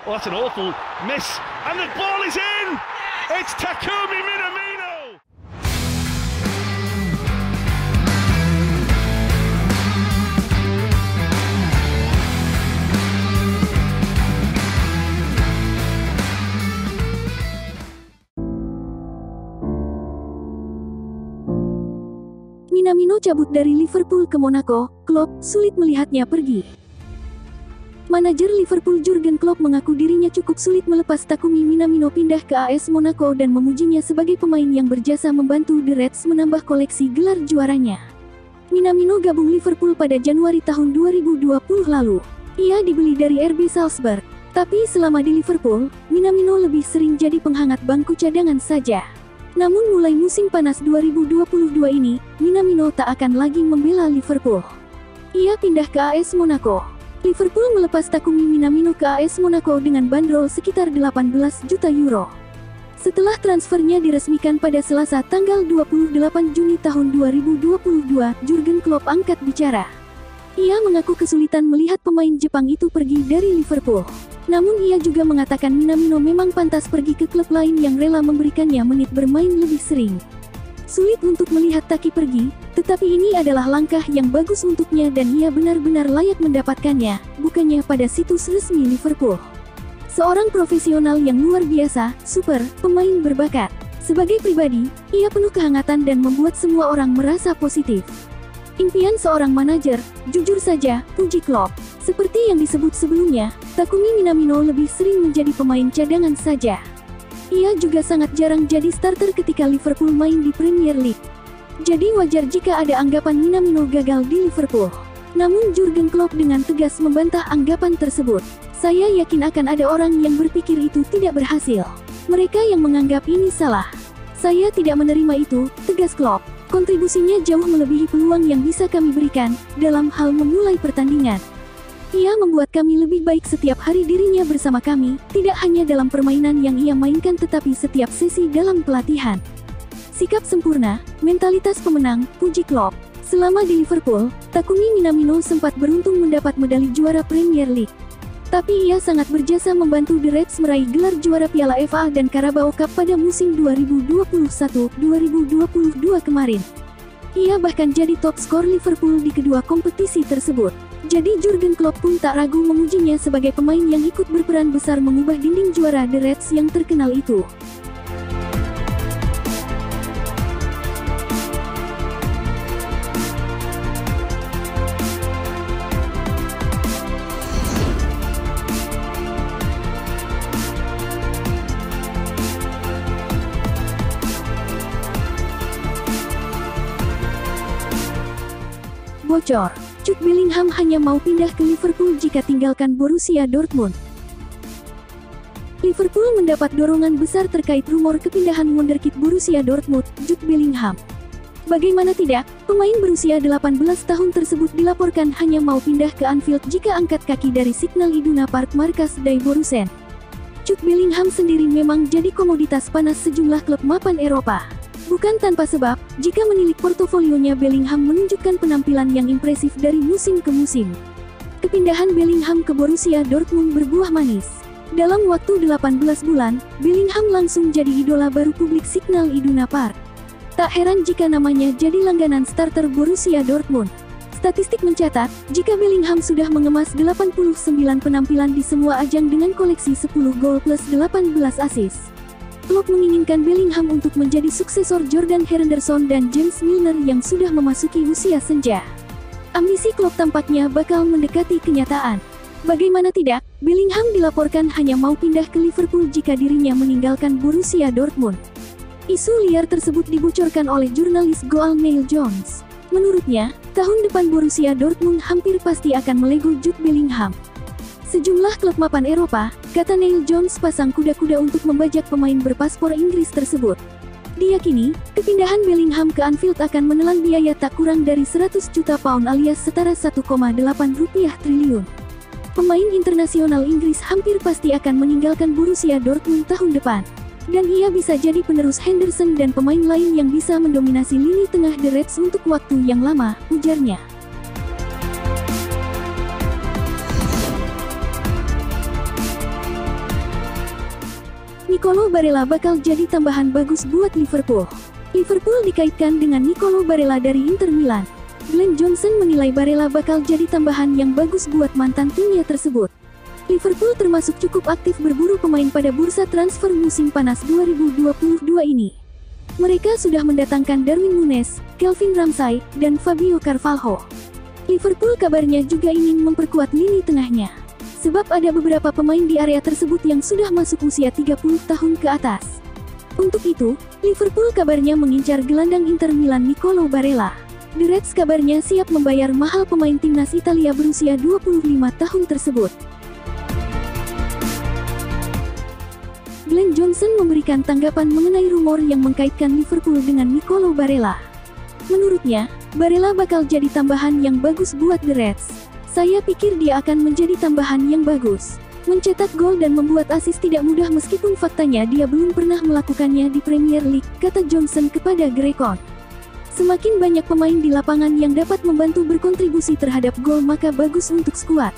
Oh, that's an awful miss, and the ball is in! It's Takumi Minamino! Minamino cabut dari Liverpool ke Monaco. Klopp sulit melihatnya pergi. Manajer Liverpool Jurgen Klopp mengaku dirinya cukup sulit melepas Takumi Minamino pindah ke AS Monaco dan memujinya sebagai pemain yang berjasa membantu The Reds menambah koleksi gelar juaranya. Minamino gabung Liverpool pada Januari tahun 2020 lalu. Ia dibeli dari RB Salzburg. Tapi selama di Liverpool, Minamino lebih sering jadi penghangat bangku cadangan saja. Namun mulai musim panas 2022 ini, Minamino tak akan lagi membela Liverpool. Ia pindah ke AS Monaco. Liverpool melepas Takumi Minamino ke AS Monaco dengan bandrol sekitar 18 juta euro. Setelah transfernya diresmikan pada Selasa tanggal 28 Juni tahun 2022, Jurgen Klopp angkat bicara. Ia mengaku kesulitan melihat pemain Jepang itu pergi dari Liverpool. Namun ia juga mengatakan Minamino memang pantas pergi ke klub lain yang rela memberikannya menit bermain lebih sering. Sulit untuk melihat Taki pergi, tetapi ini adalah langkah yang bagus untuknya dan ia benar-benar layak mendapatkannya, bukannya pada situs resmi Liverpool. Seorang profesional yang luar biasa, super, pemain berbakat. Sebagai pribadi, ia penuh kehangatan dan membuat semua orang merasa positif. Impian seorang manajer, jujur saja, puji Klopp. Seperti yang disebut sebelumnya, Takumi Minamino lebih sering menjadi pemain cadangan saja. Ia juga sangat jarang jadi starter ketika Liverpool main di Premier League. Jadi wajar jika ada anggapan Minamino gagal di Liverpool. Namun Jurgen Klopp dengan tegas membantah anggapan tersebut. Saya yakin akan ada orang yang berpikir itu tidak berhasil. Mereka yang menganggap ini salah. Saya tidak menerima itu, tegas Klopp. Kontribusinya jauh melebihi peluang yang bisa kami berikan dalam hal memulai pertandingan. Ia membuat kami lebih baik setiap hari dirinya bersama kami, tidak hanya dalam permainan yang ia mainkan tetapi setiap sesi dalam pelatihan. Sikap sempurna, mentalitas pemenang, puji Klopp. Selama di Liverpool, Takumi Minamino sempat beruntung mendapat medali juara Premier League. Tapi ia sangat berjasa membantu The Reds meraih gelar juara Piala FA dan Carabao Cup pada musim 2021-2022 kemarin. Ia bahkan jadi top skor Liverpool di kedua kompetisi tersebut. Jadi Jurgen Klopp pun tak ragu memujinya sebagai pemain yang ikut berperan besar mengubah dinding juara The Reds yang terkenal itu. Bocor, Jude Bellingham hanya mau pindah ke Liverpool jika tinggalkan Borussia Dortmund. Liverpool mendapat dorongan besar terkait rumor kepindahan wonderkid Borussia Dortmund, Jude Bellingham. Bagaimana tidak, pemain berusia 18 tahun tersebut dilaporkan hanya mau pindah ke Anfield jika angkat kaki dari Signal Iduna Park markas Die Borussen. Jude Bellingham sendiri memang jadi komoditas panas sejumlah klub mapan Eropa. Bukan tanpa sebab, jika menilik portofolionya Bellingham menunjukkan penampilan yang impresif dari musim ke musim. Kepindahan Bellingham ke Borussia Dortmund berbuah manis. Dalam waktu 18 bulan, Bellingham langsung jadi idola baru publik Signal Iduna Park. Tak heran jika namanya jadi langganan starter Borussia Dortmund. Statistik mencatat, jika Bellingham sudah mengemas 89 penampilan di semua ajang dengan koleksi 10 gol plus 18 assist. Klopp menginginkan Bellingham untuk menjadi suksesor Jordan Henderson dan James Milner yang sudah memasuki usia senja. Ambisi Klopp tampaknya bakal mendekati kenyataan. Bagaimana tidak, Bellingham dilaporkan hanya mau pindah ke Liverpool jika dirinya meninggalkan Borussia Dortmund. Isu liar tersebut dibocorkan oleh jurnalis Goal Neil Jones. Menurutnya, tahun depan Borussia Dortmund hampir pasti akan melego Jude Bellingham. Sejumlah klub mapan Eropa, kata Neil Jones, pasang kuda-kuda untuk membajak pemain berpaspor Inggris tersebut. Diyakini, kepindahan Bellingham ke Anfield akan menelan biaya tak kurang dari 100 juta pound alias setara 1,8 triliun. Pemain internasional Inggris hampir pasti akan meninggalkan Borussia Dortmund tahun depan. Dan ia bisa jadi penerus Henderson dan pemain lain yang bisa mendominasi lini tengah The Reds untuk waktu yang lama, ujarnya. Nicolo Barella bakal jadi tambahan bagus buat Liverpool. Liverpool dikaitkan dengan Nicolo Barella dari Inter Milan. Glenn Johnson menilai Barella bakal jadi tambahan yang bagus buat mantan timnya tersebut. Liverpool termasuk cukup aktif berburu pemain pada bursa transfer musim panas 2022 ini. Mereka sudah mendatangkan Darwin Núñez, Calvin Ramsay, dan Fabio Carvalho. Liverpool kabarnya juga ingin memperkuat lini tengahnya. Sebab ada beberapa pemain di area tersebut yang sudah masuk usia 30 tahun ke atas. Untuk itu, Liverpool kabarnya mengincar gelandang Inter Milan Nicolo Barella. The Reds kabarnya siap membayar mahal pemain timnas Italia berusia 25 tahun tersebut. Glenn Johnson memberikan tanggapan mengenai rumor yang mengkaitkan Liverpool dengan Nicolo Barella. Menurutnya, Barella bakal jadi tambahan yang bagus buat The Reds. Saya pikir dia akan menjadi tambahan yang bagus. Mencetak gol dan membuat assist tidak mudah meskipun faktanya dia belum pernah melakukannya di Premier League, kata Johnson kepada Grecon. Semakin banyak pemain di lapangan yang dapat membantu berkontribusi terhadap gol maka bagus untuk skuad.